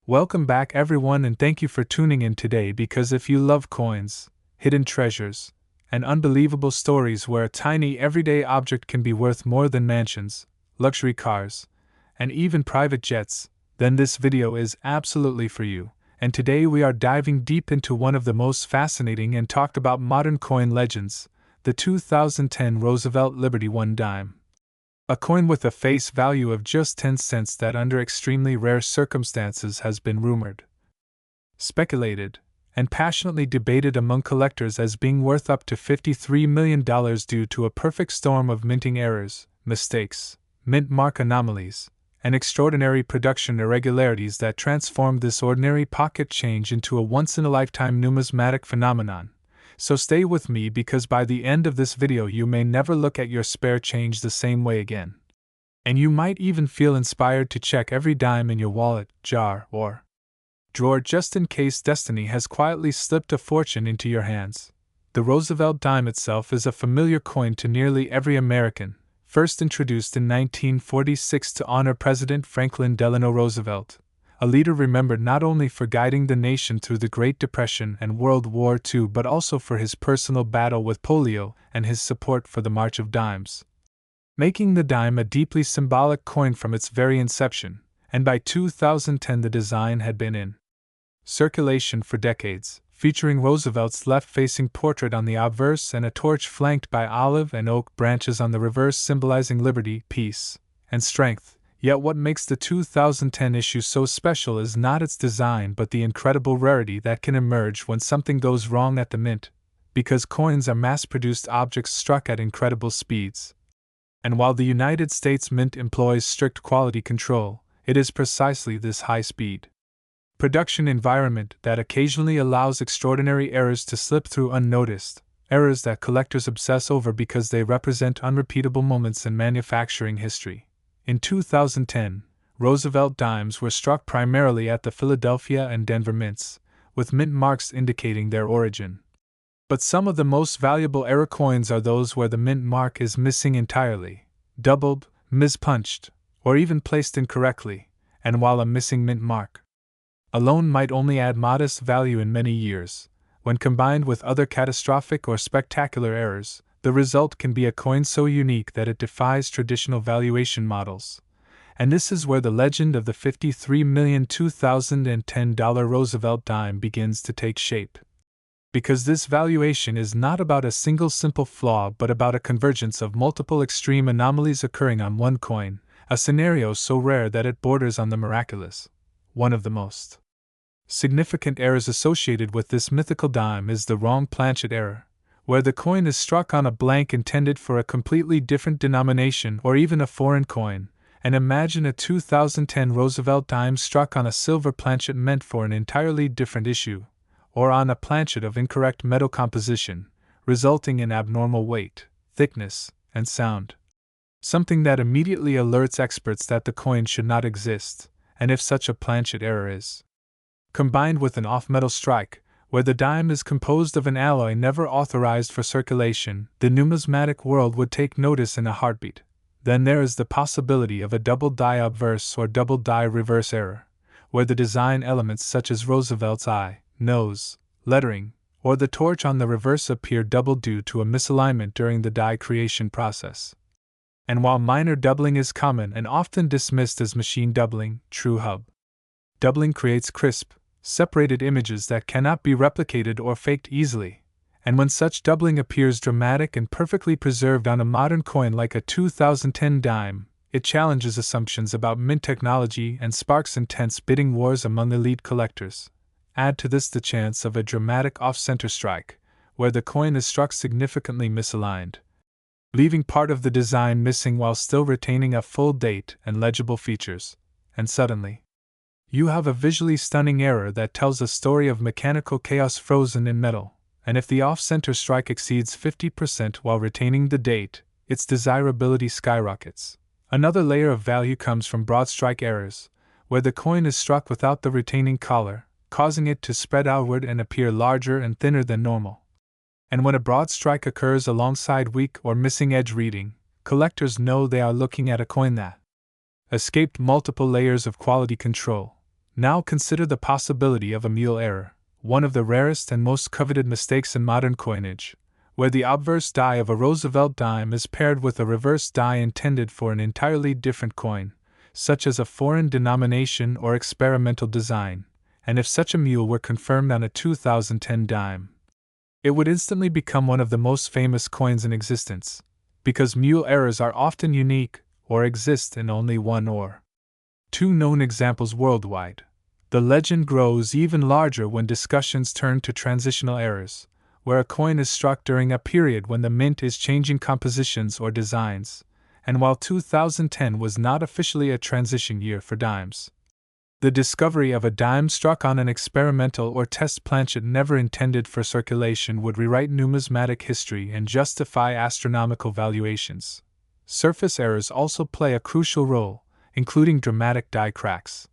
Welcome back, everyone, and thank you for tuning in today because if you love coins, hidden treasures, and unbelievable stories where a tiny everyday object can be worth more than mansions, luxury cars, and even private jets, then this video is absolutely for you. And today we are diving deep into one of the most fascinating and talked about modern coin legends, the 2010 Roosevelt Liberty One dime. A coin with a face value of just 10 cents that under extremely rare circumstances has been rumored, speculated, and passionately debated among collectors as being worth up to $53 million due to a perfect storm of minting errors, mistakes, mint mark anomalies, and extraordinary production irregularities that transformed this ordinary pocket change into a once-in-a-lifetime numismatic phenomenon. So stay with me because by the end of this video you may never look at your spare change the same way again. And you might even feel inspired to check every dime in your wallet, jar, or drawer just in case destiny has quietly slipped a fortune into your hands. The Roosevelt dime itself is a familiar coin to nearly every American, first introduced in 1946 to honor President Franklin Delano Roosevelt, a leader remembered not only for guiding the nation through the Great Depression and World War II but also for his personal battle with polio and his support for the March of Dimes, making the dime a deeply symbolic coin from its very inception, and by 2010 the design had been in circulation for decades, featuring Roosevelt's left-facing portrait on the obverse and a torch flanked by olive and oak branches on the reverse symbolizing liberty, peace, and strength. Yet what makes the 2010 issue so special is not its design but the incredible rarity that can emerge when something goes wrong at the mint, because coins are mass-produced objects struck at incredible speeds. And while the United States Mint employs strict quality control, it is precisely this high-speed production environment that occasionally allows extraordinary errors to slip through unnoticed, errors that collectors obsess over because they represent unrepeatable moments in manufacturing history. In 2010, Roosevelt dimes were struck primarily at the Philadelphia and Denver mints, with mint marks indicating their origin. But some of the most valuable error coins are those where the mint mark is missing entirely, doubled, mispunched, or even placed incorrectly, and while a missing mint mark alone might only add modest value in many years, when combined with other catastrophic or spectacular errors, the result can be a coin so unique that it defies traditional valuation models. And this is where the legend of the $53 million 2010 Roosevelt dime begins to take shape. Because this valuation is not about a single simple flaw but about a convergence of multiple extreme anomalies occurring on one coin, a scenario so rare that it borders on the miraculous. One of the most significant errors associated with this mythical dime is the wrong planchet error, where the coin is struck on a blank intended for a completely different denomination or even a foreign coin, and imagine a 2010 Roosevelt dime struck on a silver planchet meant for an entirely different issue, or on a planchet of incorrect metal composition, resulting in abnormal weight, thickness, and sound. Something that immediately alerts experts that the coin should not exist, and if such a planchet error is combined with an off-metal strike, where the dime is composed of an alloy never authorized for circulation, the numismatic world would take notice in a heartbeat. Then there is the possibility of a double die obverse or double die reverse error, where the design elements such as Roosevelt's eye, nose, lettering, or the torch on the reverse appear double due to a misalignment during the die creation process. And while minor doubling is common and often dismissed as machine doubling, true hub doubling creates crisp, separated images that cannot be replicated or faked easily, and when such doubling appears dramatic and perfectly preserved on a modern coin like a 2010 dime, it challenges assumptions about mint technology and sparks intense bidding wars among elite collectors. Add to this the chance of a dramatic off-center strike, where the coin is struck significantly misaligned, leaving part of the design missing while still retaining a full date and legible features, and suddenly you have a visually stunning error that tells a story of mechanical chaos frozen in metal, and if the off-center strike exceeds 50% while retaining the date, its desirability skyrockets. Another layer of value comes from broad strike errors, where the coin is struck without the retaining collar, causing it to spread outward and appear larger and thinner than normal. And when a broad strike occurs alongside weak or missing edge reading, collectors know they are looking at a coin that escaped multiple layers of quality control, Now consider the possibility of a mule error, one of the rarest and most coveted mistakes in modern coinage, where the obverse die of a Roosevelt dime is paired with a reverse die intended for an entirely different coin, such as a foreign denomination or experimental design, and if such a mule were confirmed on a 2010 dime, it would instantly become one of the most famous coins in existence, because mule errors are often unique or exist in only one or two known examples worldwide. The legend grows even larger when discussions turn to transitional errors, where a coin is struck during a period when the mint is changing compositions or designs, and while 2010 was not officially a transition year for dimes, the discovery of a dime struck on an experimental or test planchet never intended for circulation would rewrite numismatic history and justify astronomical valuations. Surface errors also play a crucial role, including dramatic die cracks.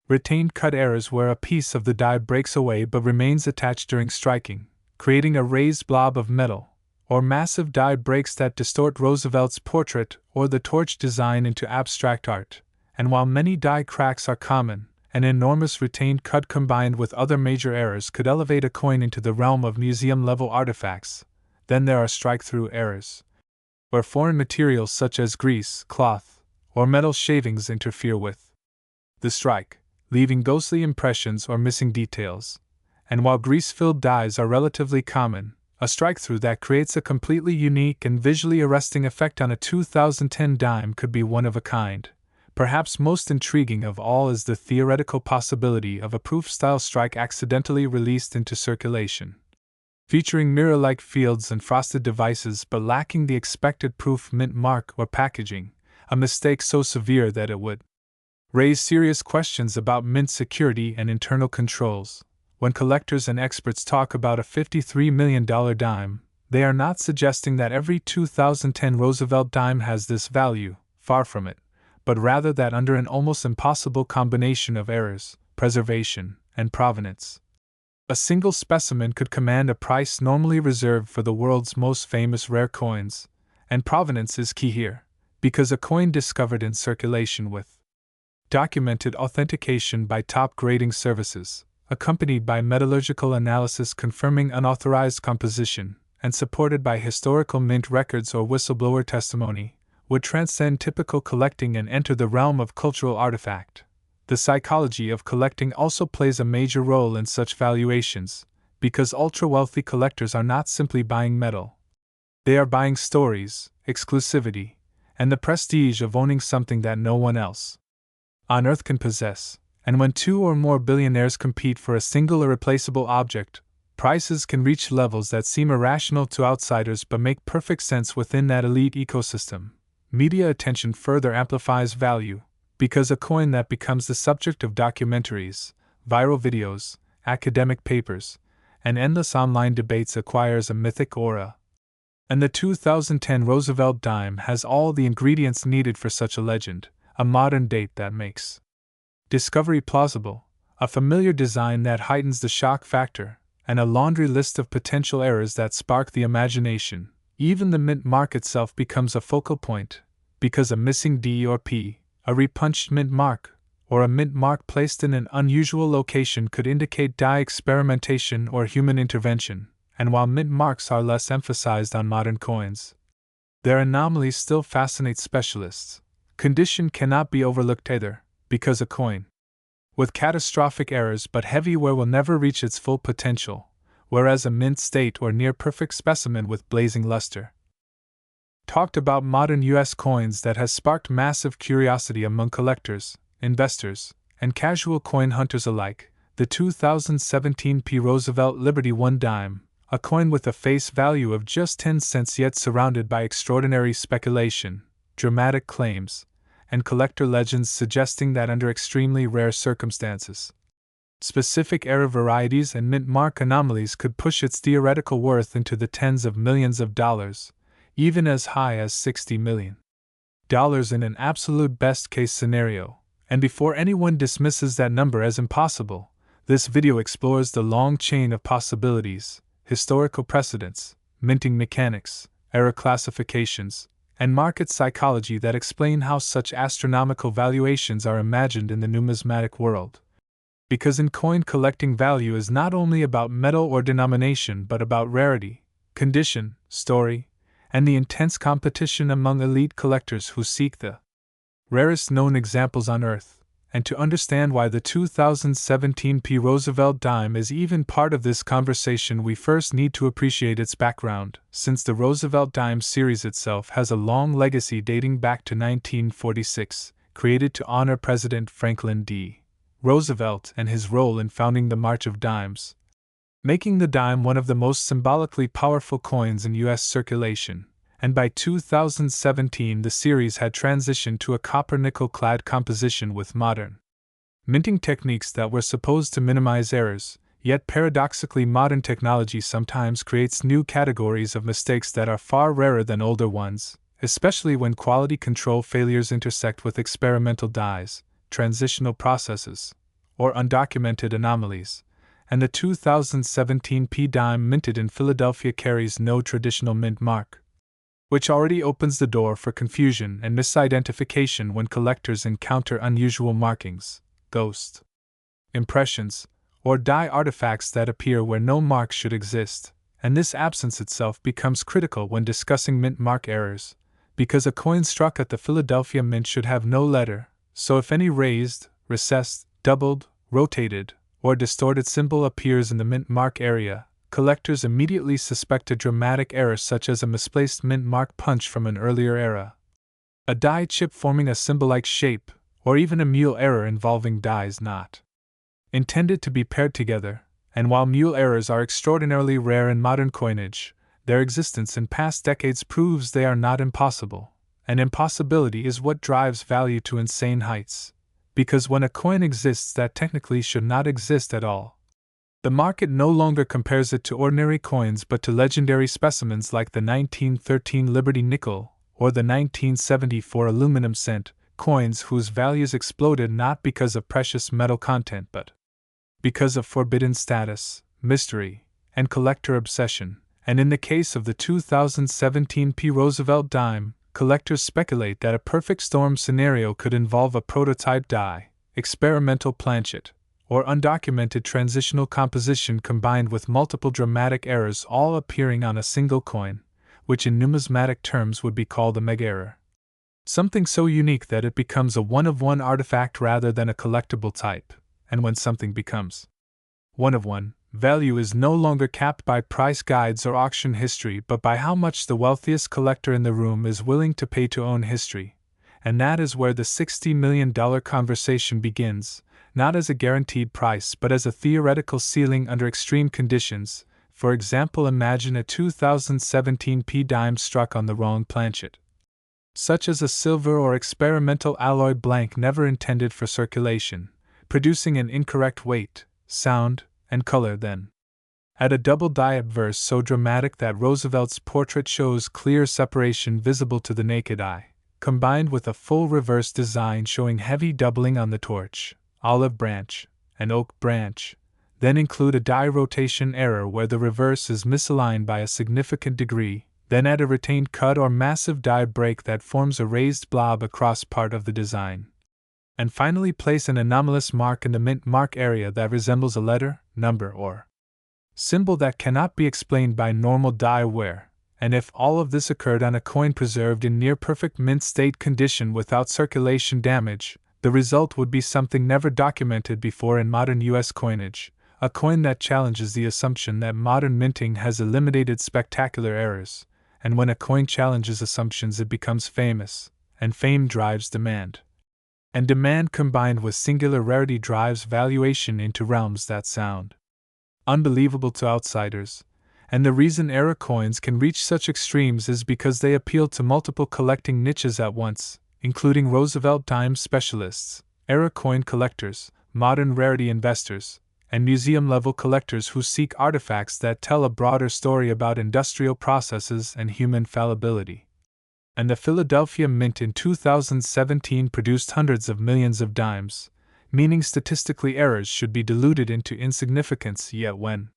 Retained cut errors where a piece of the die breaks away but remains attached during striking, creating a raised blob of metal, or massive die breaks that distort Roosevelt's portrait or the torch design into abstract art. And while many die cracks are common, an enormous retained cut combined with other major errors could elevate a coin into the realm of museum-level artifacts. Then there are strike-through errors, where foreign materials such as grease, cloth, or metal shavings interfere with the strike, leaving ghostly impressions or missing details. And while grease-filled dies are relatively common, a strike-through that creates a completely unique and visually arresting effect on a 2010 dime could be one of a kind. Perhaps most intriguing of all is the theoretical possibility of a proof-style strike accidentally released into circulation, featuring mirror-like fields and frosted devices but lacking the expected proof mint mark or packaging, a mistake so severe that it would raise serious questions about mint security and internal controls. When collectors and experts talk about a $53 million dime, they are not suggesting that every 2010 Roosevelt dime has this value, far from it, but rather that under an almost impossible combination of errors, preservation, and provenance, a single specimen could command a price normally reserved for the world's most famous rare coins. And provenance is key here, because a coin discovered in circulation with documented authentication by top grading services, accompanied by metallurgical analysis confirming unauthorized composition, and supported by historical mint records or whistleblower testimony, would transcend typical collecting and enter the realm of cultural artifact. The psychology of collecting also plays a major role in such valuations, because ultra-wealthy collectors are not simply buying metal. They are buying stories, exclusivity, and the prestige of owning something that no one else on Earth can possess. And when two or more billionaires compete for a single irreplaceable object, prices can reach levels that seem irrational to outsiders but make perfect sense within that elite ecosystem. Media attention further amplifies value, because a coin that becomes the subject of documentaries, viral videos, academic papers, and endless online debates acquires a mythic aura. And the 2010 Roosevelt dime has all the ingredients needed for such a legend: a modern date that makes discovery plausible, a familiar design that heightens the shock factor, and a laundry list of potential errors that spark the imagination. Even the mint mark itself becomes a focal point, because a missing D or P, a repunched mint mark, or a mint mark placed in an unusual location could indicate die experimentation or human intervention. And while mint marks are less emphasized on modern coins, their anomalies still fascinate specialists. Condition cannot be overlooked either, because a coin with catastrophic errors but heavy wear will never reach its full potential, whereas a mint state or near perfect specimen with blazing luster. Talked about modern U.S. coins that has sparked massive curiosity among collectors, investors, and casual coin hunters alike, the 2017 P. Roosevelt Liberty 1 dime, a coin with a face value of just 10 cents yet surrounded by extraordinary speculation, dramatic claims, and collector legends suggesting that under extremely rare circumstances, specific error varieties and mint mark anomalies could push its theoretical worth into the tens of millions of dollars, even as high as $60 million in an absolute best-case scenario. And before anyone dismisses that number as impossible, this video explores the long chain of possibilities, historical precedents, minting mechanics, error classifications, and market psychology that explain how such astronomical valuations are imagined in the numismatic world. Because in coin collecting, value is not only about metal or denomination but about rarity, condition, story, and the intense competition among elite collectors who seek the rarest known examples on Earth. And to understand why the 2017 P. Roosevelt dime is even part of this conversation, we first need to appreciate its background, since the Roosevelt dime series itself has a long legacy dating back to 1946, created to honor President Franklin D. Roosevelt and his role in founding the March of Dimes, making the dime one of the most symbolically powerful coins in U.S. circulation. And by 2017 the series had transitioned to a copper-nickel clad composition with modern minting techniques that were supposed to minimize errors, yet paradoxically modern technology sometimes creates new categories of mistakes that are far rarer than older ones, especially when quality control failures intersect with experimental dies, transitional processes, or undocumented anomalies. And the 2017 P dime minted in Philadelphia carries no traditional mint mark, which already opens the door for confusion and misidentification when collectors encounter unusual markings, ghost impressions, or die artifacts that appear where no mark should exist. And this absence itself becomes critical when discussing mint mark errors, because a coin struck at the Philadelphia Mint should have no letter, so if any raised, recessed, doubled, rotated, or distorted symbol appears in the mint mark area, collectors immediately suspect a dramatic error such as a misplaced mint mark punch from an earlier era, a die chip forming a symbol-like shape, or even a mule error involving dies not intended to be paired together. And while mule errors are extraordinarily rare in modern coinage, their existence in past decades proves they are not impossible. And impossibility is what drives value to insane heights, because when a coin exists that technically should not exist at all, the market no longer compares it to ordinary coins but to legendary specimens like the 1913 Liberty nickel or the 1974 aluminum cent, coins whose values exploded not because of precious metal content but because of forbidden status, mystery, and collector obsession. And in the case of the 2017 P. Roosevelt dime, collectors speculate that a perfect storm scenario could involve a prototype die, experimental planchet, or undocumented transitional composition combined with multiple dramatic errors all appearing on a single coin, which in numismatic terms would be called a mega-error. Something so unique that it becomes a one-of-one artifact rather than a collectible type. And when something becomes one-of-one, value is no longer capped by price guides or auction history but by how much the wealthiest collector in the room is willing to pay to own history. And that is where the $60 million conversation begins, not as a guaranteed price but as a theoretical ceiling under extreme conditions. For example, imagine a 2017 P dime struck on the wrong planchet, such as a silver or experimental alloy blank never intended for circulation, producing an incorrect weight, sound, and color. Then add a double die obverse so dramatic that Roosevelt's portrait shows clear separation visible to the naked eye, combined with a full reverse design showing heavy doubling on the torch, olive branch, and oak branch. Then include a die rotation error where the reverse is misaligned by a significant degree. Then add a retained cut or massive die break that forms a raised blob across part of the design. And finally place an anomalous mark in the mint mark area that resembles a letter, number, or symbol that cannot be explained by normal die wear. And if all of this occurred on a coin preserved in near-perfect mint state condition without circulation damage, the result would be something never documented before in modern U.S. coinage, a coin that challenges the assumption that modern minting has eliminated spectacular errors. And when a coin challenges assumptions it becomes famous, and fame drives demand. And demand combined with singular rarity drives valuation into realms that sound unbelievable to outsiders. And the reason error coins can reach such extremes is because they appeal to multiple collecting niches at once, including Roosevelt dime specialists, error coin collectors, modern rarity investors, and museum-level collectors who seek artifacts that tell a broader story about industrial processes and human fallibility. And the Philadelphia Mint in 2017 produced hundreds of millions of dimes, meaning statistically errors should be diluted into insignificance, yet when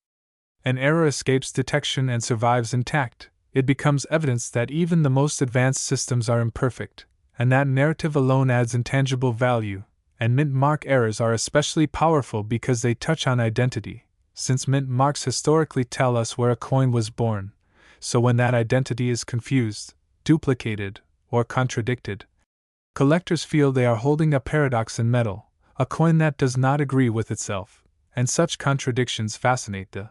an error escapes detection and survives intact, it becomes evidence that even the most advanced systems are imperfect, and that narrative alone adds intangible value. And mint mark errors are especially powerful because they touch on identity, since mint marks historically tell us where a coin was born, so when that identity is confused, duplicated, or contradicted, collectors feel they are holding a paradox in metal, a coin that does not agree with itself, and such contradictions fascinate the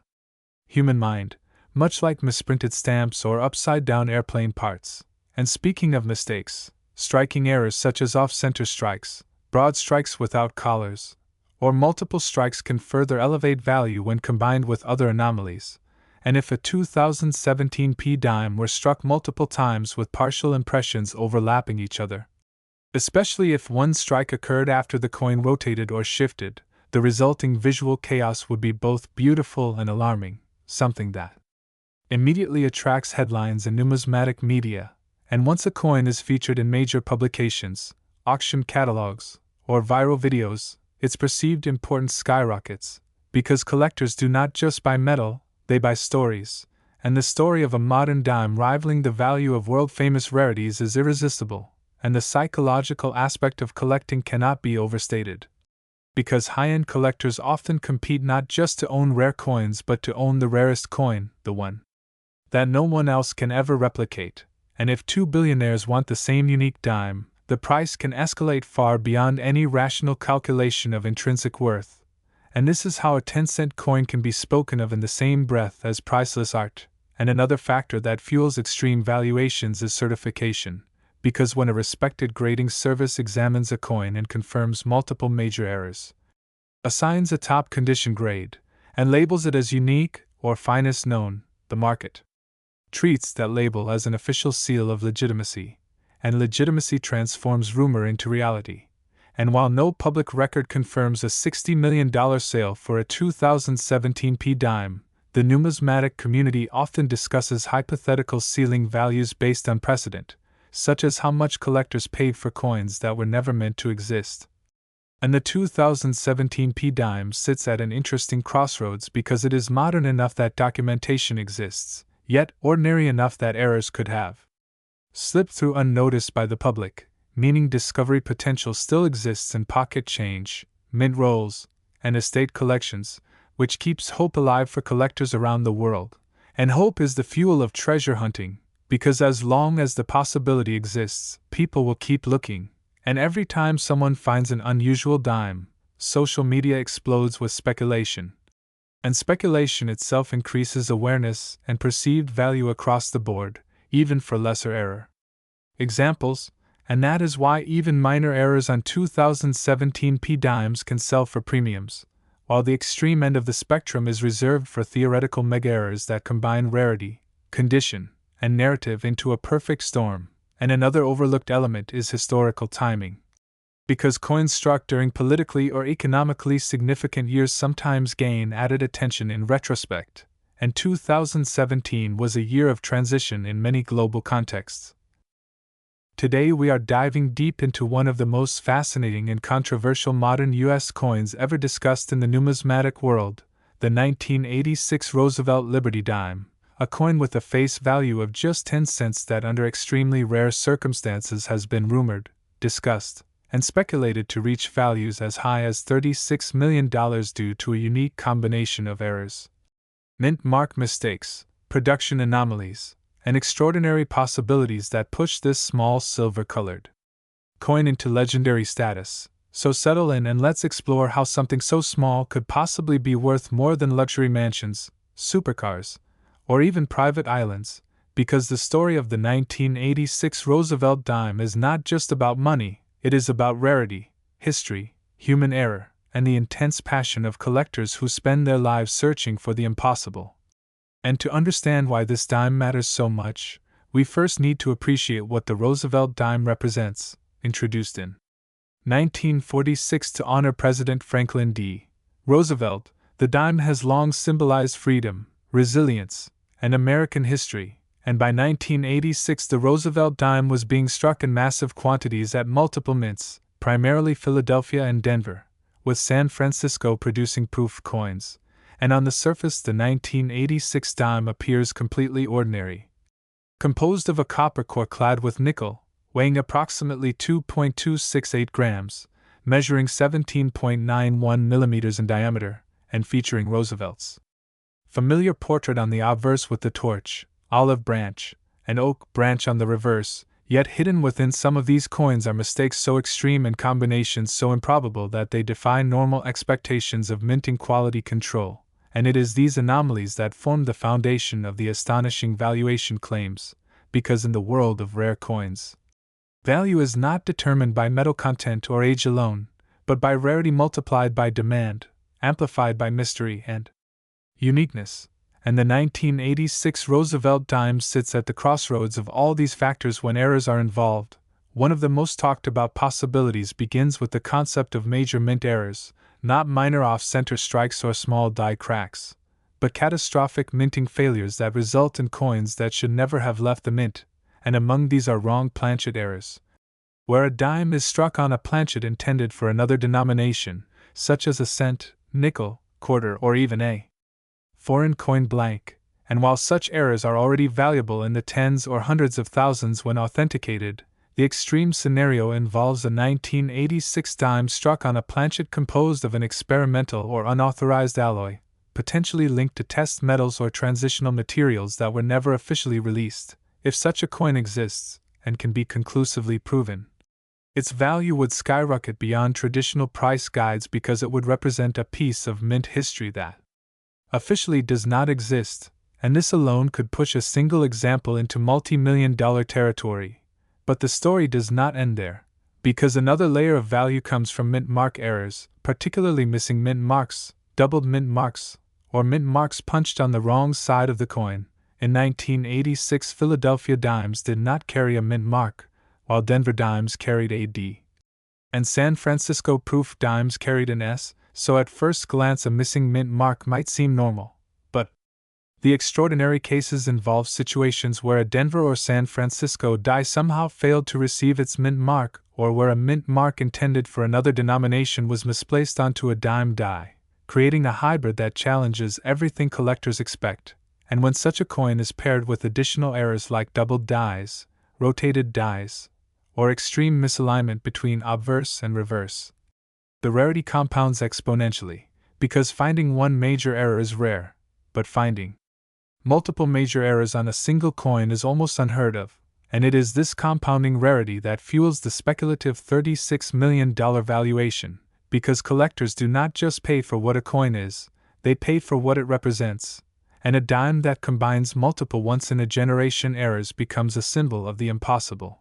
human mind, much like misprinted stamps or upside-down airplane parts. And speaking of mistakes, striking errors such as off-center strikes, broad strikes without collars, or multiple strikes can further elevate value when combined with other anomalies. And if a 2017 P dime were struck multiple times with partial impressions overlapping each other, especially if one strike occurred after the coin rotated or shifted, the resulting visual chaos would be both beautiful and alarming, something that immediately attracts headlines in numismatic media. And once a coin is featured in major publications, auction catalogs, or viral videos, its perceived importance skyrockets, because collectors do not just buy metal, they buy stories, and the story of a modern dime rivaling the value of world-famous rarities is irresistible, and the psychological aspect of collecting cannot be overstated. Because high-end collectors often compete not just to own rare coins but to own the rarest coin, the one that no one else can ever replicate. And if two billionaires want the same unique dime, the price can escalate far beyond any rational calculation of intrinsic worth. And this is how a 10-cent coin can be spoken of in the same breath as priceless art. And another factor that fuels extreme valuations is certification, because when a respected grading service examines a coin and confirms multiple major errors, assigns a top condition grade, and labels it as unique or finest known, the market treats that label as an official seal of legitimacy, and legitimacy transforms rumor into reality. And while no public record confirms a $60 million sale for a 2017 P dime, the numismatic community often discusses hypothetical ceiling values based on precedent, such as how much collectors paid for coins that were never meant to exist. And the 2017 P dime sits at an interesting crossroads because it is modern enough that documentation exists, yet ordinary enough that errors could have slipped through unnoticed by the public, meaning discovery potential still exists in pocket change, mint rolls, and estate collections, which keeps hope alive for collectors around the world. And hope is the fuel of treasure hunting, because as long as the possibility exists, people will keep looking, and every time someone finds an unusual dime, social media explodes with speculation. And speculation itself increases awareness and perceived value across the board, even for lesser error. Examples, and that is why even minor errors on 2017 P dimes can sell for premiums, while the extreme end of the spectrum is reserved for theoretical mega errors that combine rarity, condition, and narrative into a perfect storm. And another overlooked element is historical timing. Because coins struck during politically or economically significant years sometimes gain added attention in retrospect, and 2017 was a year of transition in many global contexts. Today we are diving deep into one of the most fascinating and controversial modern U.S. coins ever discussed in the numismatic world, the 1986 Roosevelt Liberty Dime, a coin with a face value of just 10 cents that under extremely rare circumstances has been rumored, discussed, and speculated to reach values as high as $36 million due to a unique combination of errors, mint mark mistakes, production anomalies, and extraordinary possibilities that push this small silver-colored coin into legendary status. So settle in and let's explore how something so small could possibly be worth more than luxury mansions, supercars, or even private islands, because the story of the 1986 Roosevelt dime is not just about money. It is about rarity, history, human error, and the intense passion of collectors who spend their lives searching for the impossible. And to understand why this dime matters so much, we first need to appreciate what the Roosevelt dime represents. Introduced in 1946 to honor President Franklin D. Roosevelt, the dime has long symbolized freedom, resilience, and American history. And by 1986 the Roosevelt dime was being struck in massive quantities at multiple mints, primarily Philadelphia and Denver, with San Francisco producing proof coins, and on the surface the 1986 dime appears completely ordinary. Composed of a copper core clad with nickel, weighing approximately 2.268 grams, measuring 17.91 millimeters in diameter, and featuring Roosevelt's familiar portrait on the obverse with the torch, olive branch, and oak branch on the reverse, yet hidden within some of these coins are mistakes so extreme and combinations so improbable that they defy normal expectations of minting quality control, and it is these anomalies that form the foundation of the astonishing valuation claims, because in the world of rare coins, value is not determined by metal content or age alone, but by rarity multiplied by demand, amplified by mystery and uniqueness, and the 1986 Roosevelt dime sits at the crossroads of all these factors when errors are involved. One of the most talked about possibilities begins with the concept of major mint errors, not minor off-center strikes or small die cracks, but catastrophic minting failures that result in coins that should never have left the mint, and among these are wrong planchet errors, where a dime is struck on a planchet intended for another denomination, such as a cent, nickel, quarter, or even a foreign coin blank, and while such errors are already valuable in the tens or hundreds of thousands when authenticated, the extreme scenario involves a 1986 dime struck on a planchet composed of an experimental or unauthorized alloy, potentially linked to test metals or transitional materials that were never officially released. If such a coin exists, and can be conclusively proven, its value would skyrocket beyond traditional price guides because it would represent a piece of mint history that officially does not exist, and this alone could push a single example into multi-million-dollar territory. But the story does not end there, because another layer of value comes from mint mark errors, particularly missing mint marks, doubled mint marks, or mint marks punched on the wrong side of the coin. In 1986, Philadelphia dimes did not carry a mint mark, while Denver dimes carried a D, and San Francisco proof dimes carried an S, so at first glance a missing mint mark might seem normal. But the extraordinary cases involve situations where a Denver or San Francisco die somehow failed to receive its mint mark, or where a mint mark intended for another denomination was misplaced onto a dime die, creating a hybrid that challenges everything collectors expect. And when such a coin is paired with additional errors like doubled dies, rotated dies, or extreme misalignment between obverse and reverse, the rarity compounds exponentially, because finding one major error is rare, but finding multiple major errors on a single coin is almost unheard of, and it is this compounding rarity that fuels the speculative $36 million valuation, because collectors do not just pay for what a coin is, they pay for what it represents, and a dime that combines multiple once-in-a-generation errors becomes a symbol of the impossible.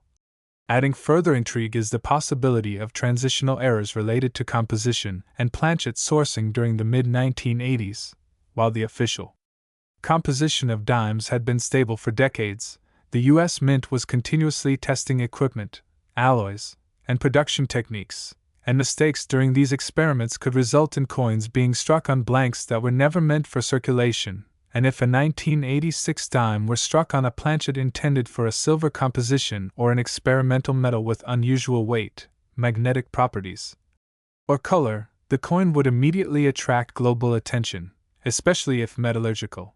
Adding further intrigue is the possibility of transitional errors related to composition and planchet sourcing during the mid-1980s. While the official composition of dimes had been stable for decades, the U.S. Mint was continuously testing equipment, alloys, and production techniques, and mistakes during these experiments could result in coins being struck on blanks that were never meant for circulation. And if a 1986 dime were struck on a planchet intended for a silver composition or an experimental metal with unusual weight, magnetic properties, or color, the coin would immediately attract global attention, especially if metallurgical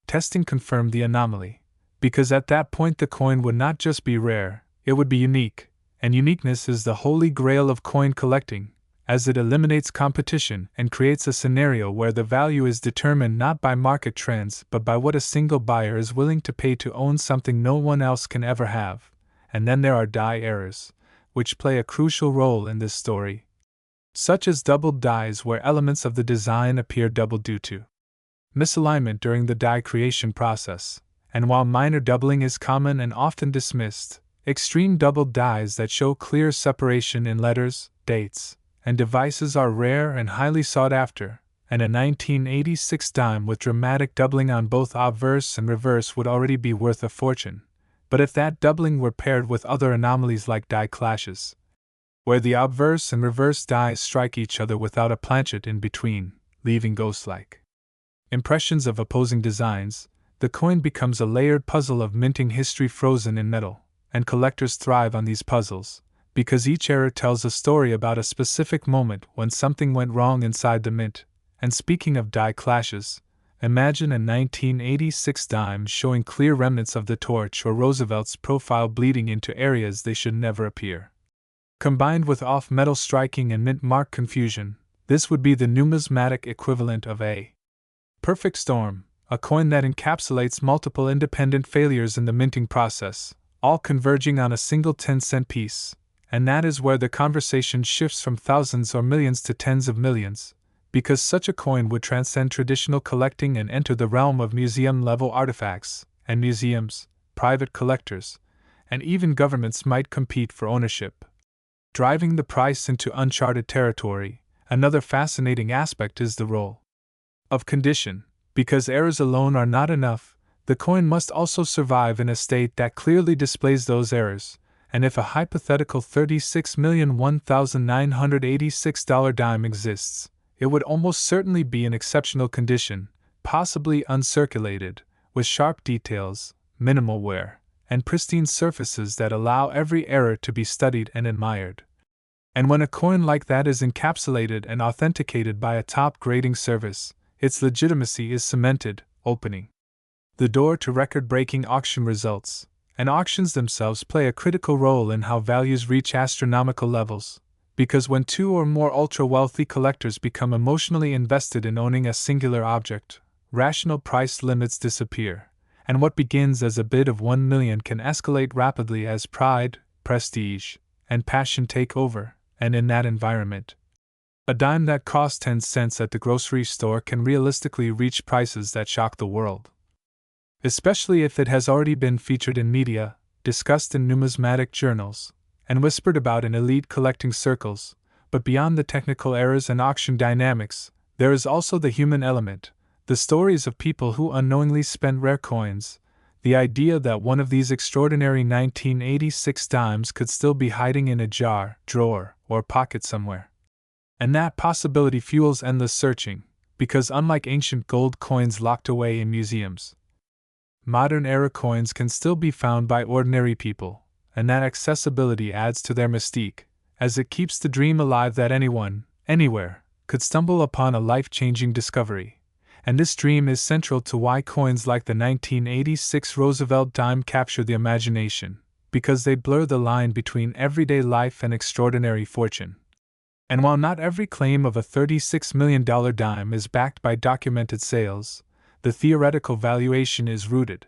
testing confirmed the anomaly, because at that point the coin would not just be rare, it would be unique, and uniqueness is the holy grail of coin collecting, as it eliminates competition and creates a scenario where the value is determined not by market trends but by what a single buyer is willing to pay to own something no one else can ever have. And then there are die errors, which play a crucial role in this story, such as doubled dies where elements of the design appear doubled due to misalignment during the die creation process, and while minor doubling is common and often dismissed, extreme doubled dies that show clear separation in letters, dates, and devices are rare and highly sought after, and a 1986 dime with dramatic doubling on both obverse and reverse would already be worth a fortune. But if that doubling were paired with other anomalies like die clashes, where the obverse and reverse dies strike each other without a planchet in between, leaving ghost-like impressions of opposing designs, the coin becomes a layered puzzle of minting history frozen in metal, and collectors thrive on these puzzles, because each error tells a story about a specific moment when something went wrong inside the mint. And speaking of die clashes, imagine a 1986 dime showing clear remnants of the torch or Roosevelt's profile bleeding into areas they should never appear. Combined with off-metal striking and mint-mark confusion, this would be the numismatic equivalent of a perfect storm, a coin that encapsulates multiple independent failures in the minting process, all converging on a single 10-cent piece. And that is where the conversation shifts from thousands or millions to tens of millions, because such a coin would transcend traditional collecting and enter the realm of museum-level artifacts, and museums, private collectors, and even governments might compete for ownership. Driving the price into uncharted territory, another fascinating aspect is the role of condition. Because errors alone are not enough, the coin must also survive in a state that clearly displays those errors, and if a hypothetical $36,001,986 dime exists, it would almost certainly be in exceptional condition, possibly uncirculated, with sharp details, minimal wear, and pristine surfaces that allow every error to be studied and admired. And when a coin like that is encapsulated and authenticated by a top grading service, its legitimacy is cemented, opening the door to record-breaking auction results, and auctions themselves play a critical role in how values reach astronomical levels, because when two or more ultra-wealthy collectors become emotionally invested in owning a singular object, rational price limits disappear, and what begins as a bid of 1 million can escalate rapidly as pride, prestige, and passion take over, and in that environment, a dime that costs 10 cents at the grocery store can realistically reach prices that shock the world. Especially if it has already been featured in media, discussed in numismatic journals, and whispered about in elite collecting circles. But beyond the technical errors and auction dynamics, there is also the human element, the stories of people who unknowingly spent rare coins, the idea that one of these extraordinary 1986 dimes could still be hiding in a jar, drawer, or pocket somewhere. And that possibility fuels endless searching, because unlike ancient gold coins locked away in museums, modern era coins can still be found by ordinary people, and that accessibility adds to their mystique, as it keeps the dream alive that anyone, anywhere, could stumble upon a life-changing discovery. And this dream is central to why coins like the 1986 Roosevelt dime capture the imagination, because they blur the line between everyday life and extraordinary fortune. And while not every claim of a $36 million dime is backed by documented sales, the theoretical valuation is rooted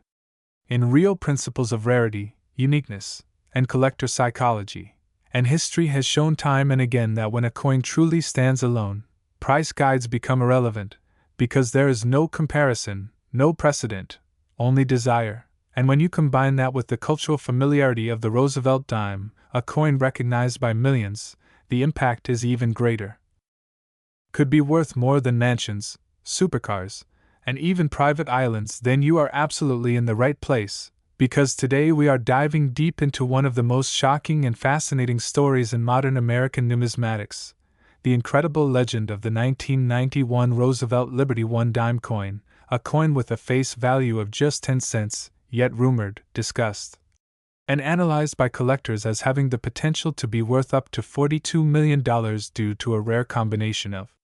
in real principles of rarity, uniqueness, and collector psychology. And history has shown time and again that when a coin truly stands alone, price guides become irrelevant, because there is no comparison, no precedent, only desire. And when you combine that with the cultural familiarity of the Roosevelt dime, a coin recognized by millions, the impact is even greater. Could be worth more than mansions, supercars, and even private islands, then you are absolutely in the right place, because today we are diving deep into one of the most shocking and fascinating stories in modern American numismatics, the incredible legend of the 1991 Roosevelt Liberty One dime coin, a coin with a face value of just 10 cents, yet rumored, discussed, and analyzed by collectors as having the potential to be worth up to $42 million due to a rare combination of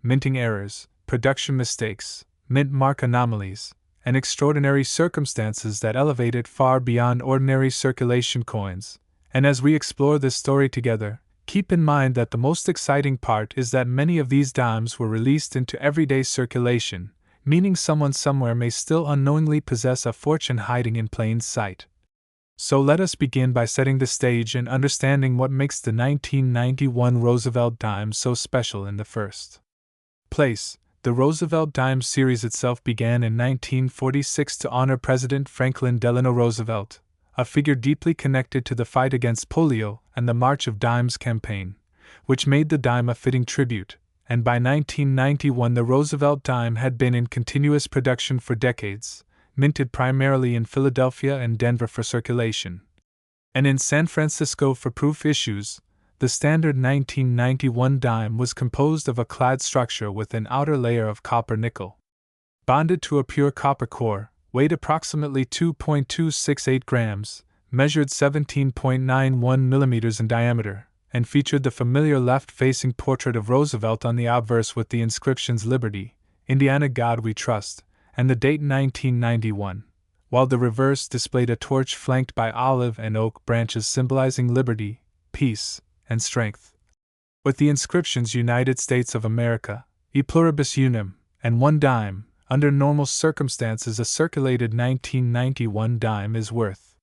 minting errors, production mistakes, mint mark anomalies, and extraordinary circumstances that elevate it far beyond ordinary circulation coins. And as we explore this story together, keep in mind that the most exciting part is that many of these dimes were released into everyday circulation, meaning someone somewhere may still unknowingly possess a fortune hiding in plain sight. So let us begin by setting the stage and understanding what makes the 1991 Roosevelt dime so special in the first place. The Roosevelt dime series itself began in 1946 to honor President Franklin Delano Roosevelt, a figure deeply connected to the fight against polio and the March of Dimes campaign, which made the dime a fitting tribute, and by 1991 the Roosevelt dime had been in continuous production for decades, minted primarily in Philadelphia and Denver for circulation, and in San Francisco for proof issues. The standard 1991 dime was composed of a clad structure with an outer layer of copper nickel, bonded to a pure copper core, weighed approximately 2.268 grams, measured 17.91 millimeters in diameter, and featured the familiar left-facing portrait of Roosevelt on the obverse with the inscriptions Liberty, Indiana God We Trust, and the date 1991, while the reverse displayed a torch flanked by olive and oak branches symbolizing liberty, peace, and strength. With the inscriptions United States of America, e pluribus unum, and 1 dime, under normal circumstances a circulated 1991 dime is worth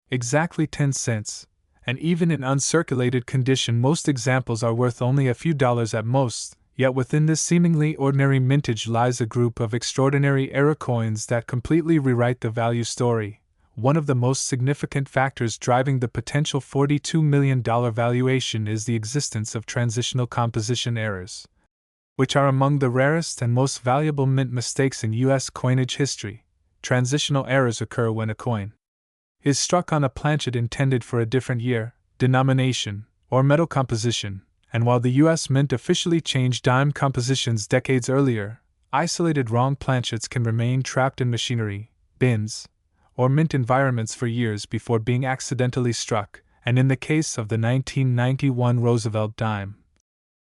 exactly 10 cents, and even in uncirculated condition most examples are worth only a few dollars at most. Yet within this seemingly ordinary mintage lies a group of extraordinary era coins that completely rewrite the value story. One of the most significant factors driving the potential $42 million valuation is the existence of transitional composition errors, which are among the rarest and most valuable mint mistakes in U.S. coinage history. Transitional errors occur when a coin is struck on a planchet intended for a different year, denomination, or metal composition. And while the U.S. Mint officially changed dime compositions decades earlier, isolated wrong planchets can remain trapped in machinery, bins, or mint environments for years before being accidentally struck, and in the case of the 1991 Roosevelt dime,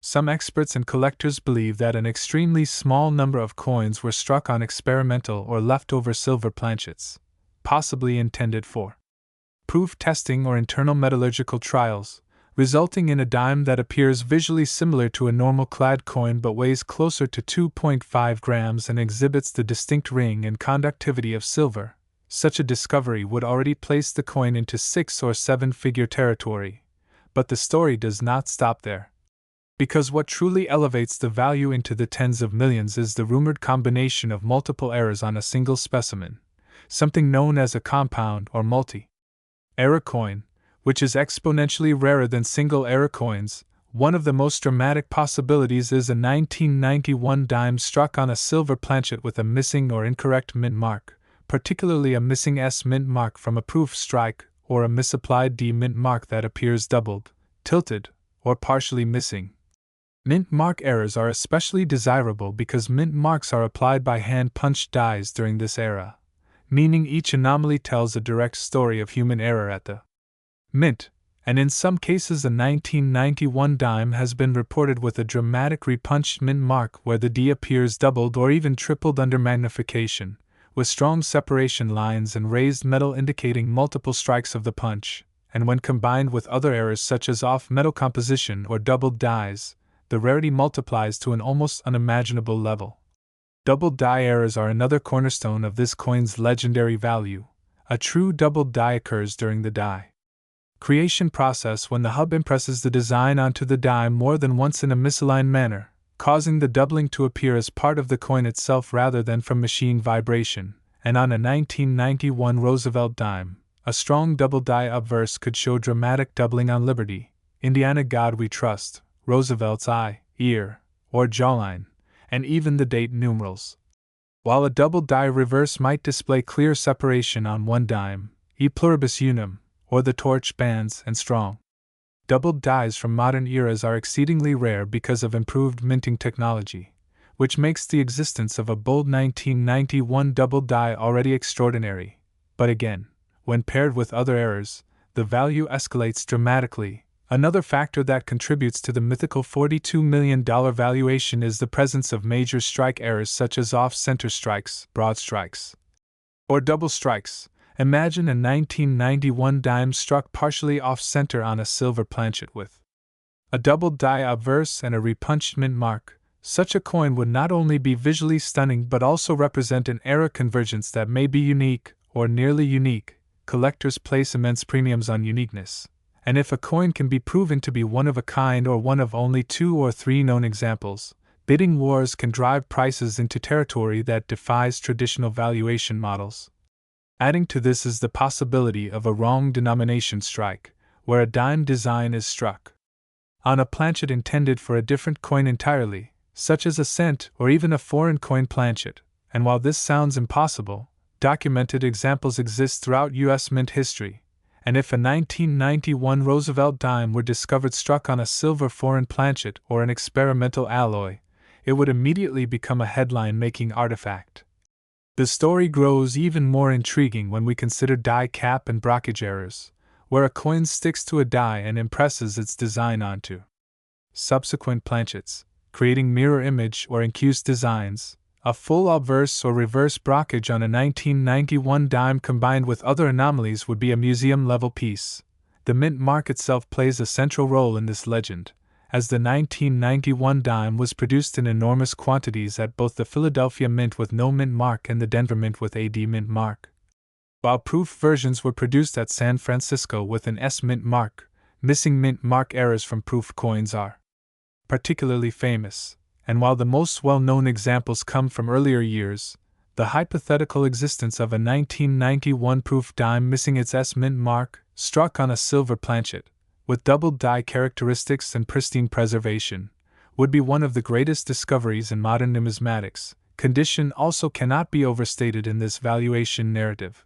some experts and collectors believe that an extremely small number of coins were struck on experimental or leftover silver planchets, possibly intended for proof testing or internal metallurgical trials, resulting in a dime that appears visually similar to a normal clad coin but weighs closer to 2.5 grams and exhibits the distinct ring and conductivity of silver. Such a discovery would already place the coin into 6 or 7 figure territory. But the story does not stop there. Because what truly elevates the value into the tens of millions is the rumored combination of multiple errors on a single specimen, something known as a compound or multi-error coin, which is exponentially rarer than single-error coins. One of the most dramatic possibilities is a 1991 dime struck on a silver planchet with a missing or incorrect mint mark, particularly a missing S mint mark from a proof strike, or a misapplied D mint mark that appears doubled, tilted, or partially missing. Mint mark errors are especially desirable because mint marks are applied by hand-punched dies during this era, meaning each anomaly tells a direct story of human error at the mint, and in some cases a 1991 dime has been reported with a dramatic repunched mint mark where the D appears doubled or even tripled under magnification, with strong separation lines and raised metal indicating multiple strikes of the punch, and when combined with other errors such as off-metal composition or doubled dies, the rarity multiplies to an almost unimaginable level. Doubled die errors are another cornerstone of this coin's legendary value. A true doubled die occurs during the die creation process when the hub impresses the design onto the die more than once in a misaligned manner, causing the doubling to appear as part of the coin itself rather than from machine vibration. And on a 1991 Roosevelt dime, a strong double die obverse could show dramatic doubling on Liberty, Indiana God We Trust, Roosevelt's eye, ear, or jawline, and even the date numerals. While a double die reverse might display clear separation on 1 dime, e pluribus unum, or the torch bands and strong doubled dies from modern eras are exceedingly rare because of improved minting technology, which makes the existence of a bold 1991 double die already extraordinary. But again, when paired with other errors, the value escalates dramatically. Another factor that contributes to the mythical $42 million valuation is the presence of major strike errors such as off-center strikes, broad strikes, or double strikes. Imagine a 1991 dime struck partially off-center on a silver planchet with a double die obverse and a repunched mint mark. Such a coin would not only be visually stunning but also represent an era convergence that may be unique, or nearly unique. Collectors place immense premiums on uniqueness, and if a coin can be proven to be one of a kind or one of only 2 or 3 known examples, bidding wars can drive prices into territory that defies traditional valuation models. Adding to this is the possibility of a wrong denomination strike, where a dime design is struck on a planchet intended for a different coin entirely, such as a cent or even a foreign coin planchet, and while this sounds impossible, documented examples exist throughout U.S. mint history, and if a 1991 Roosevelt dime were discovered struck on a silver foreign planchet or an experimental alloy, it would immediately become a headline-making artifact. The story grows even more intriguing when we consider die cap and brockage errors, where a coin sticks to a die and impresses its design onto subsequent planchets, creating mirror image or incused designs. A full obverse or reverse brockage on a 1991 dime combined with other anomalies would be a museum-level piece. The mint mark itself plays a central role in this legend, as the 1991 dime was produced in enormous quantities at both the Philadelphia Mint with no mint mark and the Denver Mint with a D mint mark. While proof versions were produced at San Francisco with an S mint mark, missing mint mark errors from proof coins are particularly famous, and while the most well-known examples come from earlier years, the hypothetical existence of a 1991 proof dime missing its S mint mark, struck on a silver planchet, with double die characteristics and pristine preservation, would be one of the greatest discoveries in modern numismatics. Condition also cannot be overstated in this valuation narrative.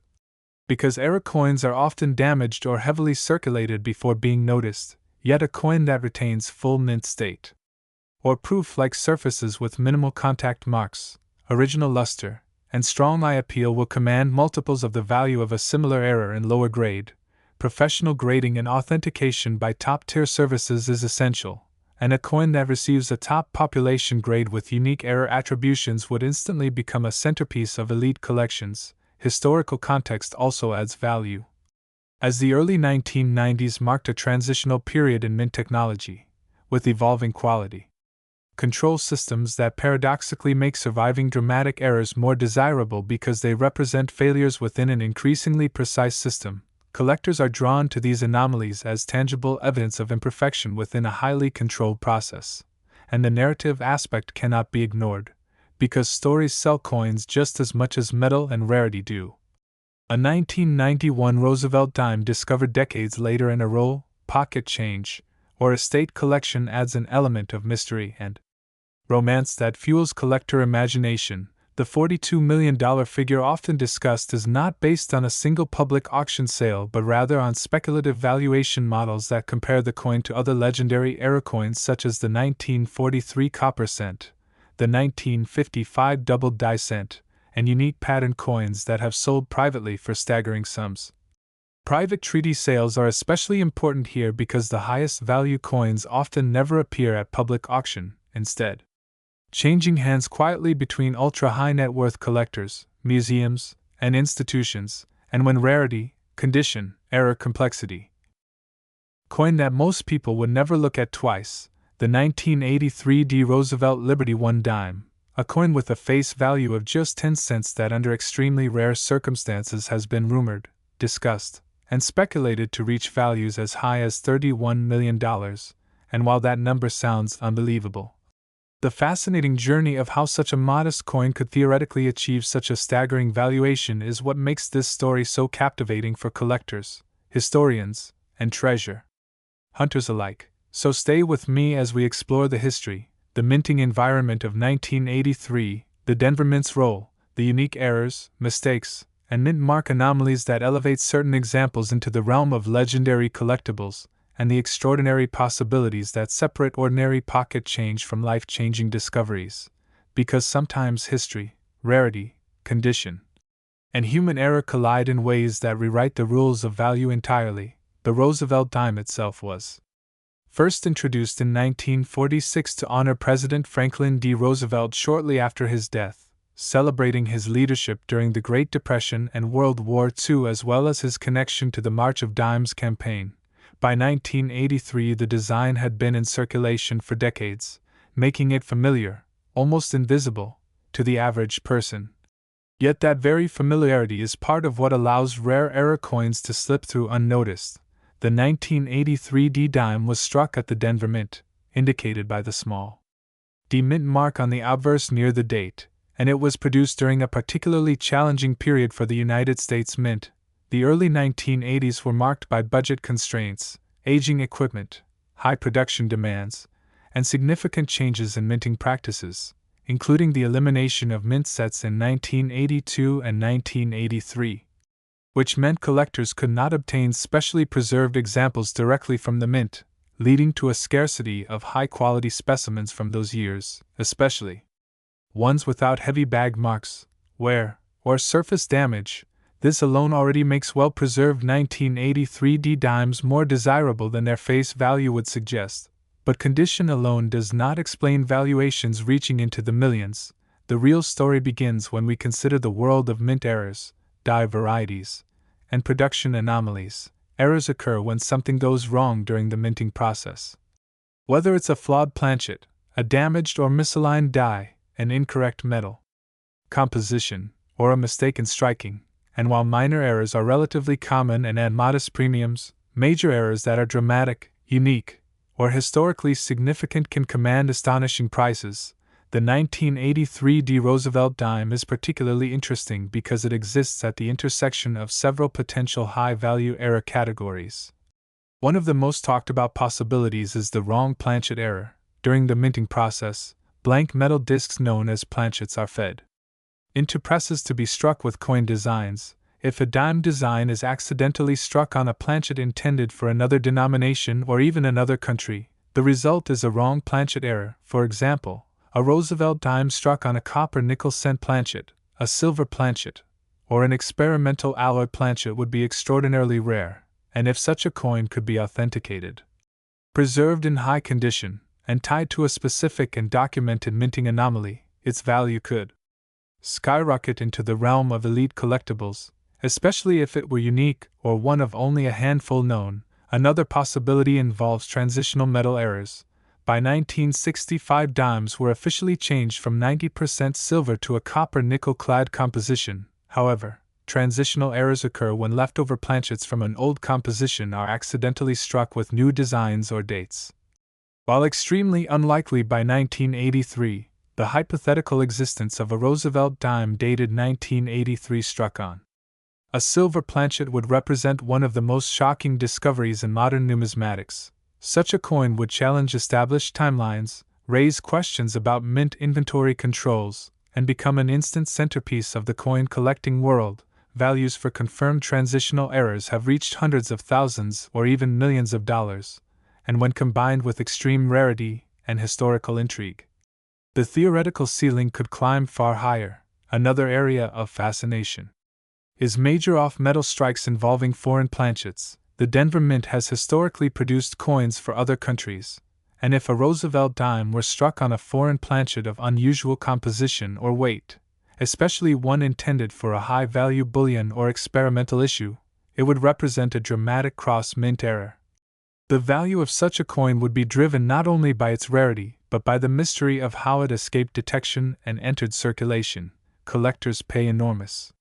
Because error coins are often damaged or heavily circulated before being noticed, yet a coin that retains full mint state, or proof-like surfaces with minimal contact marks, original luster, and strong eye appeal will command multiples of the value of a similar error in lower grade. Professional grading and authentication by top-tier services is essential, and a coin that receives a top population grade with unique error attributions would instantly become a centerpiece of elite collections. Historical context also adds value. As the early 1990s marked a transitional period in mint technology, with evolving quality control systems that paradoxically make surviving dramatic errors more desirable because they represent failures within an increasingly precise system, collectors are drawn to these anomalies as tangible evidence of imperfection within a highly controlled process. And the narrative aspect cannot be ignored, because stories sell coins just as much as metal and rarity do. A 1991 Roosevelt dime discovered decades later in a roll, pocket change, or estate collection adds an element of mystery and romance that fuels collector imagination. The $42 million figure often discussed is not based on a single public auction sale but rather on speculative valuation models that compare the coin to other legendary error coins such as the 1943 copper cent, the 1955 double die cent, and unique pattern coins that have sold privately for staggering sums. Private treaty sales are especially important here because the highest value coins often never appear at public auction, instead changing hands quietly between ultra-high net worth collectors, museums, and institutions, and when rarity, condition, error complexity. Coin that most people would never look at twice, the 1983 D. Roosevelt Liberty 1 dime, a coin with a face value of just 10 cents that under extremely rare circumstances has been rumored, discussed, and speculated to reach values as high as $31 million, and while that number sounds unbelievable, the fascinating journey of how such a modest coin could theoretically achieve such a staggering valuation is what makes this story so captivating for collectors, historians, and treasure hunters alike. So stay with me as we explore the history, the minting environment of 1983, the Denver Mint's role, the unique errors, mistakes, and mint mark anomalies that elevate certain examples into the realm of legendary collectibles, and the extraordinary possibilities that separate ordinary pocket change from life-changing discoveries. Because sometimes history, rarity, condition, and human error collide in ways that rewrite the rules of value entirely. The Roosevelt dime itself was first introduced in 1946 to honor President Franklin D. Roosevelt shortly after his death, celebrating his leadership during the Great Depression and World War II as well as his connection to the March of Dimes campaign. By 1983, the design had been in circulation for decades, making it familiar, almost invisible, to the average person. Yet that very familiarity is part of what allows rare error coins to slip through unnoticed. The 1983 D dime was struck at the Denver Mint, indicated by the small D mint mark on the obverse near the date, and it was produced during a particularly challenging period for the United States Mint. The early 1980s were marked by budget constraints, aging equipment, high production demands, and significant changes in minting practices, including the elimination of mint sets in 1982 and 1983, which meant collectors could not obtain specially preserved examples directly from the mint, leading to a scarcity of high-quality specimens from those years, especially ones without heavy bag marks, wear, or surface damage. This alone already makes well-preserved 1983 D dimes more desirable than their face value would suggest. But condition alone does not explain valuations reaching into the millions. The real story begins when we consider the world of mint errors, die varieties, and production anomalies. Errors occur when something goes wrong during the minting process. Whether it's a flawed planchet, a damaged or misaligned die, an incorrect metal composition, or a mistake in striking, and while minor errors are relatively common and at modest premiums, major errors that are dramatic, unique, or historically significant can command astonishing prices. The 1983 D. Roosevelt dime is particularly interesting because it exists at the intersection of several potential high-value error categories. One of the most talked about possibilities is the wrong planchet error. During the minting process, blank metal discs known as planchets are fed into presses to be struck with coin designs. If a dime design is accidentally struck on a planchet intended for another denomination or even another country, the result is a wrong planchet error. For example, a Roosevelt dime struck on a copper nickel cent planchet, a silver planchet, or an experimental alloy planchet would be extraordinarily rare, and if such a coin could be authenticated, preserved in high condition, and tied to a specific and documented minting anomaly, its value could skyrocket into the realm of elite collectibles, especially if it were unique or one of only a handful known. Another possibility involves transitional metal errors. By 1965, dimes were officially changed from 90% silver to a copper nickel clad composition. However, transitional errors occur when leftover planchets from an old composition are accidentally struck with new designs or dates. While extremely unlikely by 1983, the hypothetical existence of a Roosevelt dime dated 1983 struck on a silver planchet would represent one of the most shocking discoveries in modern numismatics. Such a coin would challenge established timelines, raise questions about mint inventory controls, and become an instant centerpiece of the coin collecting world. Values for confirmed transitional errors have reached hundreds of thousands or even millions of dollars, and when combined with extreme rarity and historical intrigue, the theoretical ceiling could climb far higher. Another area of fascination is major off-metal strikes involving foreign planchets. The Denver Mint has historically produced coins for other countries, and if a Roosevelt dime were struck on a foreign planchet of unusual composition or weight, especially one intended for a high-value bullion or experimental issue, it would represent a dramatic cross-mint error. The value of such a coin would be driven not only by its rarity, but by the mystery of how it escaped detection and entered circulation. Collectors pay enormous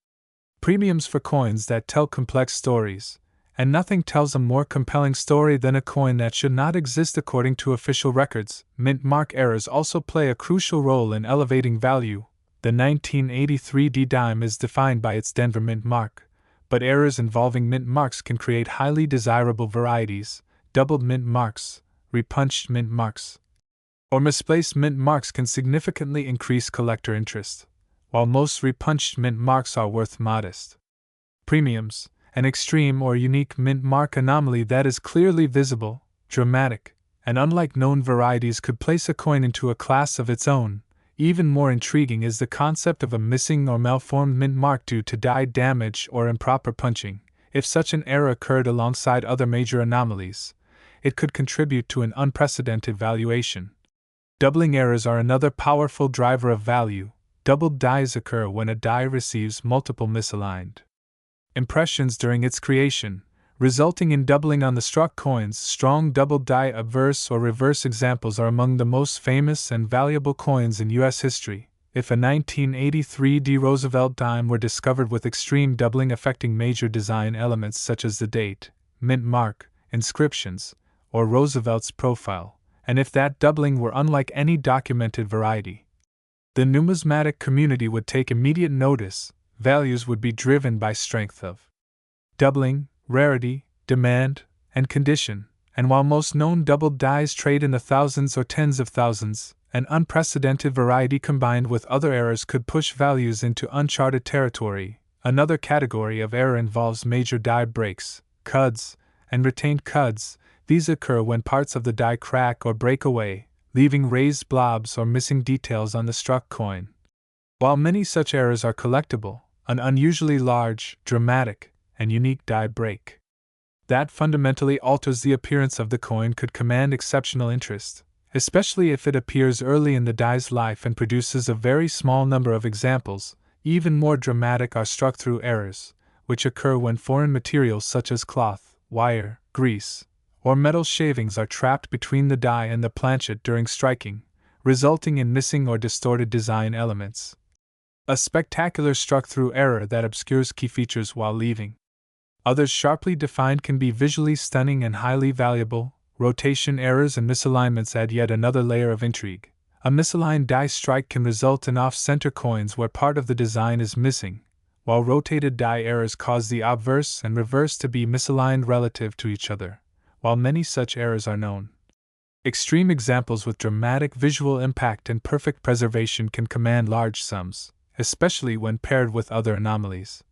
premiums for coins that tell complex stories, and nothing tells a more compelling story than a coin that should not exist according to official records. Mint mark errors also play a crucial role in elevating value. The 1983 D dime is defined by its Denver Mint mark, but errors involving mint marks can create highly desirable varieties. Doubled mint marks, repunched mint marks, or misplaced mint marks can significantly increase collector interest, while most repunched mint marks are worth modest premiums. An extreme or unique mint mark anomaly that is clearly visible, dramatic, and unlike known varieties could place a coin into a class of its own. Even more intriguing is the concept of a missing or malformed mint mark due to die damage or improper punching. If such an error occurred alongside other major anomalies, it could contribute to an unprecedented valuation. Doubling errors are another powerful driver of value. Doubled dies occur when a die receives multiple misaligned impressions during its creation, resulting in doubling on the struck coins. Strong doubled die obverse or reverse examples are among the most famous and valuable coins in U.S. history. If a 1983 D. Roosevelt dime were discovered with extreme doubling affecting major design elements such as the date, mint mark, inscriptions, or Roosevelt's profile, and if that doubling were unlike any documented variety, the numismatic community would take immediate notice. Values would be driven by strength of doubling, rarity, demand, and condition, and while most known doubled dies trade in the thousands or tens of thousands, an unprecedented variety combined with other errors could push values into uncharted territory. Another category of error involves major die breaks, cuds, and retained cuds. These occur when parts of the die crack or break away, leaving raised blobs or missing details on the struck coin. While many such errors are collectible, an unusually large, dramatic, and unique die break that fundamentally alters the appearance of the coin could command exceptional interest, especially if it appears early in the die's life and produces a very small number of examples. Even more dramatic are struck-through errors, which occur when foreign materials such as cloth, wire, grease, or metal shavings are trapped between the die and the planchet during striking, resulting in missing or distorted design elements. A spectacular struck-through error that obscures key features while leaving. Others sharply defined can be visually stunning and highly valuable. Rotation errors and misalignments add yet another layer of intrigue. A misaligned die strike can result in off-center coins where part of the design is missing, while rotated die errors cause the obverse and reverse to be misaligned relative to each other, while many such errors are known. Extreme examples with dramatic visual impact and perfect preservation can command large sums, especially when paired with other anomalies.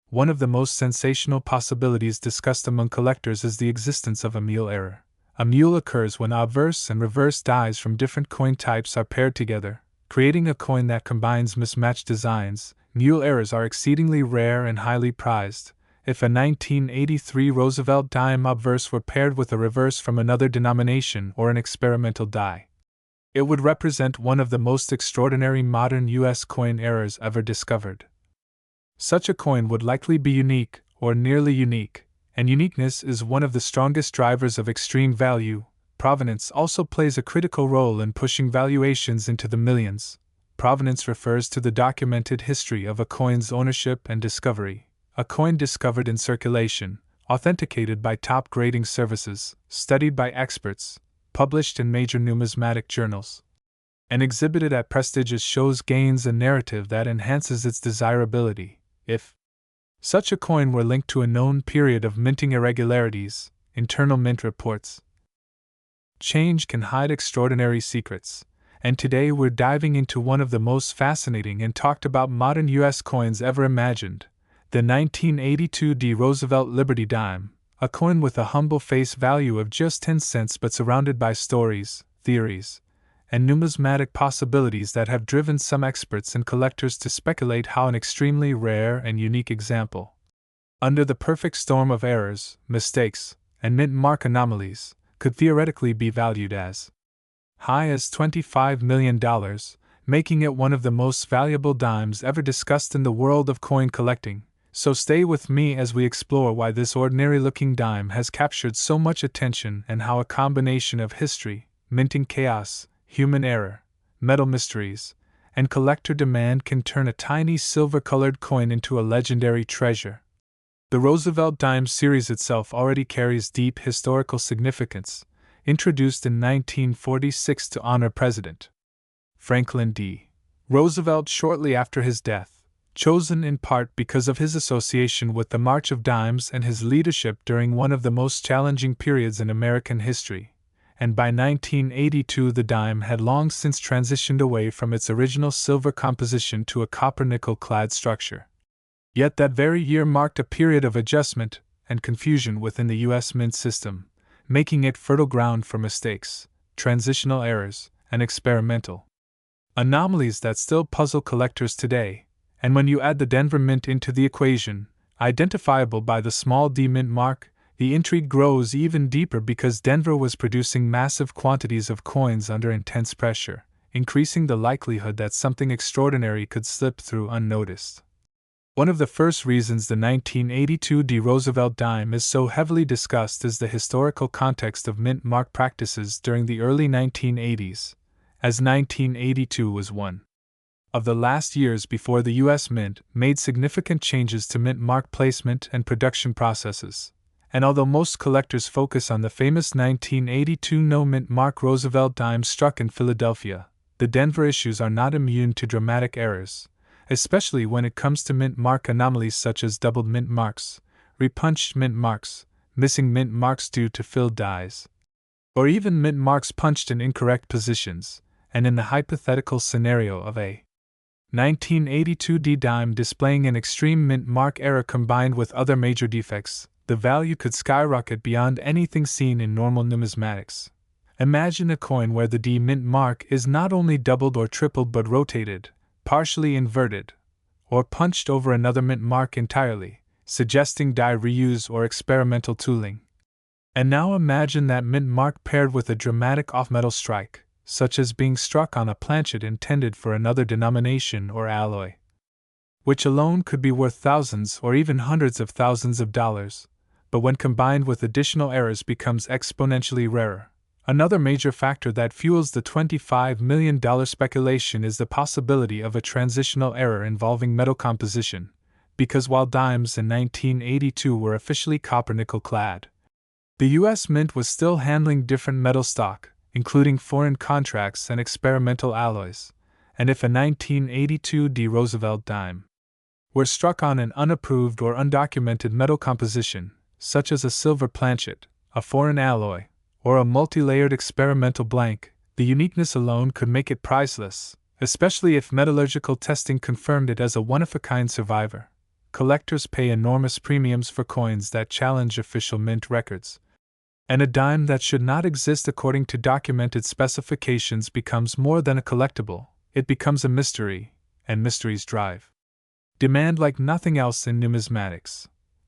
One of the most sensational possibilities discussed among collectors is the existence of a mule error. A mule occurs when obverse and reverse dies from different coin types are paired together, creating a coin that combines mismatched designs. Mule errors are exceedingly rare and highly prized. If a 1983 Roosevelt dime obverse were paired with a reverse from another denomination or an experimental die, it would represent one of the most extraordinary modern U.S. coin errors ever discovered. Such a coin would likely be unique, or nearly unique, and uniqueness is one of the strongest drivers of extreme value. Provenance also plays a critical role in pushing valuations into the millions. Provenance refers to the documented history of a coin's ownership and discovery. A coin discovered in circulation, authenticated by top grading services, studied by experts, published in major numismatic journals, and exhibited at prestigious shows gains a narrative that enhances its desirability. If such a coin were linked to a known period of minting irregularities, internal mint reports change can hide extraordinary secrets, and today we're diving into one of the most fascinating and talked about modern U.S. coins ever imagined, the 1982 D. Roosevelt Liberty Dime, a coin with a humble face value of just 10 cents but surrounded by stories, theories, and numismatic possibilities that have driven some experts and collectors to speculate how an extremely rare and unique example, under the perfect storm of errors, mistakes, and mint mark anomalies, could theoretically be valued as high as $25 million, making it one of the most valuable dimes ever discussed in the world of coin collecting. So stay with me as we explore why this ordinary-looking dime has captured so much attention and how a combination of history, minting chaos, human error, metal mysteries, and collector demand can turn a tiny silver-colored coin into a legendary treasure. The Roosevelt dime series itself already carries deep historical significance, introduced in 1946 to honor President Franklin D. Roosevelt shortly after his death, chosen in part because of his association with the March of Dimes and his leadership during one of the most challenging periods in American history. And by 1982 the dime had long since transitioned away from its original silver composition to a copper-nickel clad structure. Yet that very year marked a period of adjustment and confusion within the U.S. mint system, making it fertile ground for mistakes, transitional errors, and experimental anomalies that still puzzle collectors today. And when you add the Denver Mint into the equation, identifiable by the small d mint mark, the intrigue grows even deeper because Denver was producing massive quantities of coins under intense pressure, increasing the likelihood that something extraordinary could slip through unnoticed. One of the first reasons the 1982 D. Roosevelt dime is so heavily discussed is the historical context of mint mark practices during the early 1980s, as 1982 was one of the last years before the U.S. Mint made significant changes to mint mark placement and production processes. And although most collectors focus on the famous 1982 no-mint mark Roosevelt dime struck in Philadelphia, the Denver issues are not immune to dramatic errors, especially when it comes to mint mark anomalies such as doubled mint marks, repunched mint marks, missing mint marks due to filled dies, or even mint marks punched in incorrect positions. And in the hypothetical scenario of a 1982 D dime displaying an extreme mint mark error combined with other major defects, the value could skyrocket beyond anything seen in normal numismatics. Imagine a coin where the D mint mark is not only doubled or tripled but rotated, partially inverted, or punched over another mint mark entirely, suggesting die reuse or experimental tooling. And now imagine that mint mark paired with a dramatic off-metal strike, such as being struck on a planchet intended for another denomination or alloy, which alone could be worth thousands or even hundreds of thousands of dollars. but when combined with additional errors becomes exponentially rarer. Another major factor that fuels the $25 million speculation is the possibility of a transitional error involving metal composition, because while dimes in 1982 were officially copper-nickel clad, the U.S. Mint was still handling different metal stock, including foreign contracts and experimental alloys, and if a 1982 D. Roosevelt dime were struck on an unapproved or undocumented metal composition, such as a silver planchet, a foreign alloy, or a multi-layered experimental blank, the uniqueness alone could make it priceless, especially if metallurgical testing confirmed it as a one-of-a-kind survivor. Collectors pay enormous premiums for coins that challenge official mint records, and a dime that should not exist according to documented specifications becomes more than a collectible, it becomes a mystery, and mysteries drive demand like nothing else in numismatics.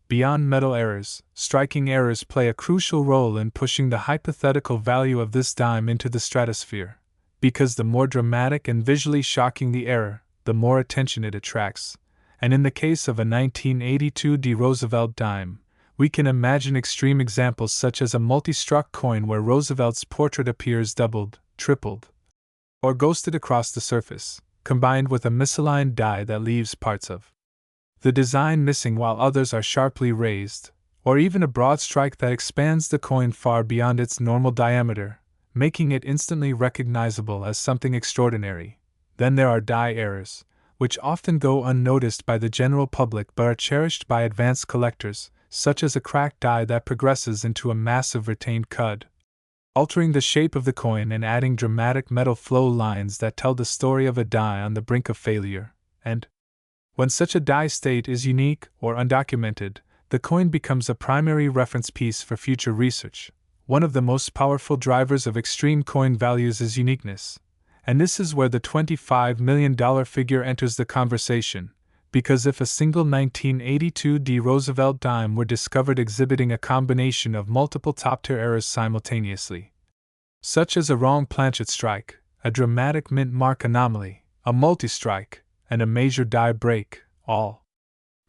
Beyond metal errors, striking errors play a crucial role in pushing the hypothetical value of this dime into the stratosphere, because the more dramatic and visually shocking the error, the more attention it attracts, and in the case of a 1982 D. Roosevelt dime, we can imagine extreme examples such as a multi-struck coin where Roosevelt's portrait appears doubled, tripled, or ghosted across the surface, combined with a misaligned die that leaves parts of the design missing while others are sharply raised, or even a broad strike that expands the coin far beyond its normal diameter, making it instantly recognizable as something extraordinary. Then there are die errors, which often go unnoticed by the general public but are cherished by advanced collectors, such as a cracked die that progresses into a massive retained cud, altering the shape of the coin and adding dramatic metal flow lines that tell the story of a die on the brink of failure. And when such a die state is unique or undocumented, the coin becomes a primary reference piece for future research. One of the most powerful drivers of extreme coin values is uniqueness, and this is where the $25 million figure enters the conversation, because if a single 1982 D. Roosevelt dime were discovered exhibiting a combination of multiple top-tier errors simultaneously, such as a wrong planchet strike, a dramatic mint mark anomaly, a multi-strike, and a major die break, all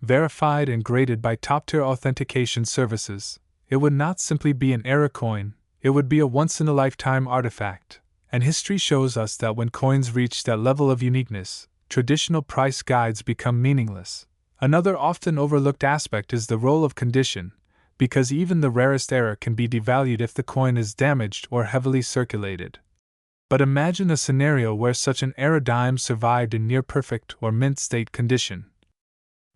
verified and graded by top-tier authentication services, it would not simply be an error coin, it would be a once-in-a-lifetime artifact, and history shows us that when coins reach that level of uniqueness, traditional price guides become meaningless. Another often overlooked aspect is the role of condition, because even the rarest error can be devalued if the coin is damaged or heavily circulated. But imagine a scenario where such an error dime survived in near-perfect or mint-state condition,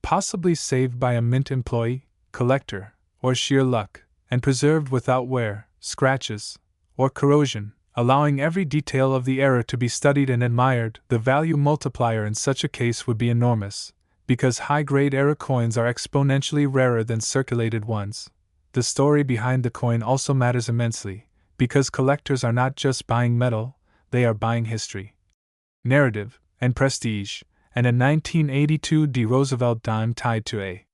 possibly saved by a mint employee, collector, or sheer luck, and preserved without wear, scratches, or corrosion, allowing every detail of the error to be studied and admired. The value multiplier in such a case would be enormous, because high-grade error coins are exponentially rarer than circulated ones. The story behind the coin also matters immensely, because collectors are not just buying metal, they are buying history, narrative, and prestige, and a 1982 D. Roosevelt dime tied to a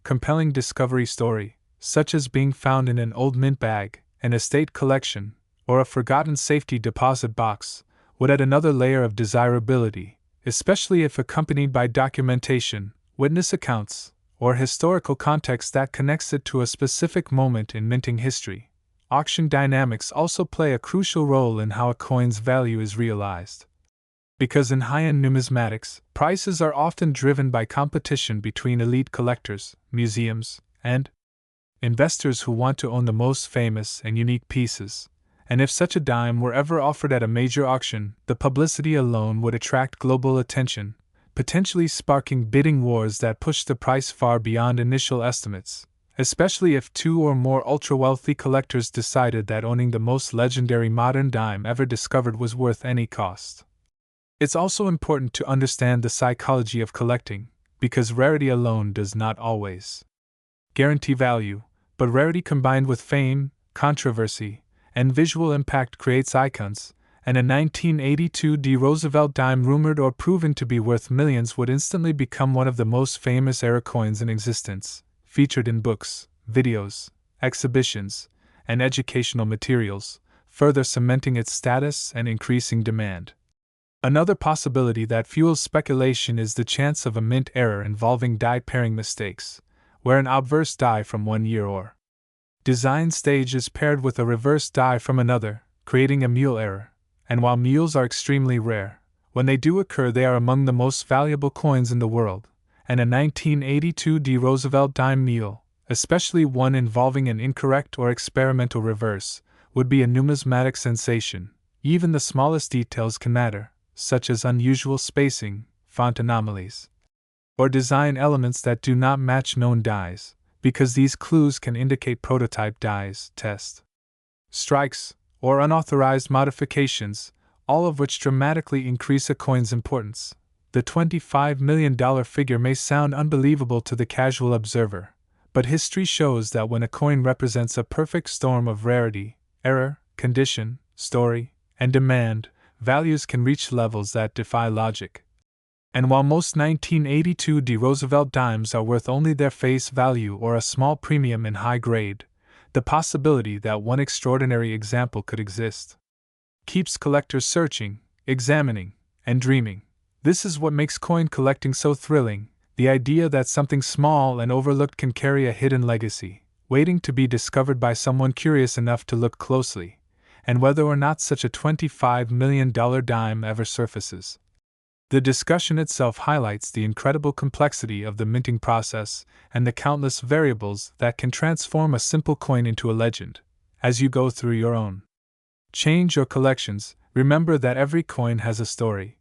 compelling discovery story, such as being found in an old mint bag, an estate collection, or a forgotten safety deposit box, would add another layer of desirability, especially if accompanied by documentation, witness accounts, or historical context that connects it to a specific moment in minting history. Auction dynamics also play a crucial role in how a coin's value is realized. Because in high-end numismatics, prices are often driven by competition between elite collectors, museums, and investors who want to own the most famous and unique pieces. And if such a dime were ever offered at a major auction, the publicity alone would attract global attention, potentially sparking bidding wars that push the price far beyond initial estimates, especially if two or more ultra-wealthy collectors decided that owning the most legendary modern dime ever discovered was worth any cost. It's also important to understand the psychology of collecting, because rarity alone does not always guarantee value, but rarity combined with fame, controversy, and visual impact creates icons, and a 1982 D. Roosevelt dime rumored or proven to be worth millions would instantly become one of the most famous error coins in existence, featured in books, videos, exhibitions, and educational materials, further cementing its status and increasing demand. Another possibility that fuels speculation is the chance of a mint error involving die pairing mistakes, where an obverse die from one year or design stage is paired with a reverse die from another, creating a mule error. And while mules are extremely rare, when they do occur, they are among the most valuable coins in the world. And a 1982 D. Roosevelt dime mule, especially one involving an incorrect or experimental reverse, would be a numismatic sensation. Even the smallest details can matter, such as unusual spacing, font anomalies, or design elements that do not match known dies, because these clues can indicate prototype dies, test strikes, or unauthorized modifications, all of which dramatically increase a coin's importance. The $25 million figure may sound unbelievable to the casual observer, but history shows that when a coin represents a perfect storm of rarity, error, condition, story, and demand, values can reach levels that defy logic. And while most 1982 D. Roosevelt dimes are worth only their face value or a small premium in high grade, the possibility that one extraordinary example could exist keeps collectors searching, examining, and dreaming. This is what makes coin collecting so thrilling, the idea that something small and overlooked can carry a hidden legacy, waiting to be discovered by someone curious enough to look closely, and whether or not such a $25 million dime ever surfaces. The discussion itself highlights the incredible complexity of the minting process and the countless variables that can transform a simple coin into a legend. As you go through your own change or collections, remember that every coin has a story,